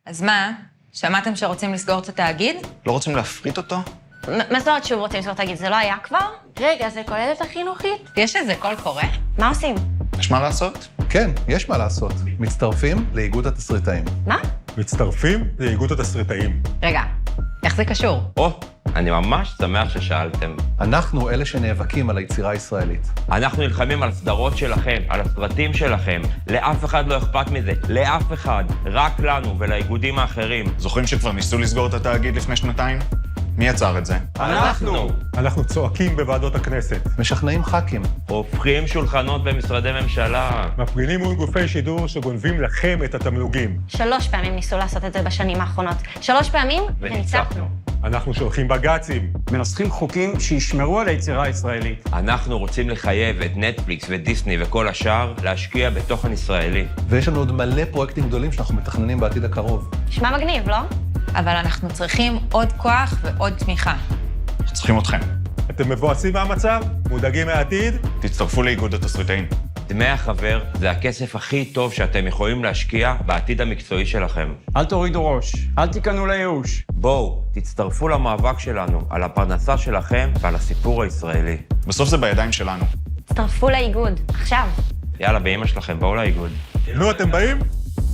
אז מה? שמעתם שרוצים לסגור את התאגיד? לא רוצים להפריט אותו? מה זאת אומרת שוב רוצים לסגור תגיד? זה לא היה כבר? רגע, זה כולל את החינוכית? יש איזה קול קורא? מה עושים? יש מה לעשות? כן, יש מה לעשות. מצטרפים לאיגוד התסריטאים. מה? מצטרפים לאיגוד התסריטאים. רגע, איך זה קשור? אני ממש שמח ששאלתם. אנחנו אלה שנאבקים על היצירה הישראלית. אנחנו נלחמים על הסדרות שלכם, על הסרטים שלכם. לאף אחד לא אכפת מזה, לאף אחד. רק לנו ולאיגודים האחרים. זוכרים שכבר ניסו לסגור את התאגיד לפני שנתיים? מי יצר את זה? אנחנו צועקים בוועדות הכנסת. משכנעים ח"כים. הופכים שולחנות במשרדי ממשלה. מפגינים מול גופי שידור שגונבים לכם את התמלוגים. 3 פעמים ניסו לעשות את זה בשנים האחרונות. 3 פעמים וניצחנו. אנחנו שולחים בג"צים. מנסחים חוקים שישמרו על היצירה הישראלית. אנחנו רוצים לחייב את נטפליקס ודיסני וכל השאר להשקיע בתוכן ישראלי. ויש לנו עוד מלא פרויקטים גדולים שאנחנו מתכננים בעתיד הקרוב. נשמע מגניב, לא? אבל אנחנו צריכים עוד כוח ועוד תמיכה. אנחנו צריכים אתכם. אתם מבואסים מהמצב? מודאגים מהעתיד? תצטרפו לאיגוד התסריטאים. דמי החבר זה הכסף הכי טוב שאתם יכולים להשקיע בעתיד המקצועי שלכם. אל תורידו ראש, אל תיכנעו לייאוש. בואו, תצטרפו למאבק שלנו על הפרנסה שלכם ועל הסיפור הישראלי. בסוף זה בידיים שלנו. הצטרפו לאיגוד, עכשיו. יאללה, באמא שלכם, בואו לאיגוד. נו, אתם באים?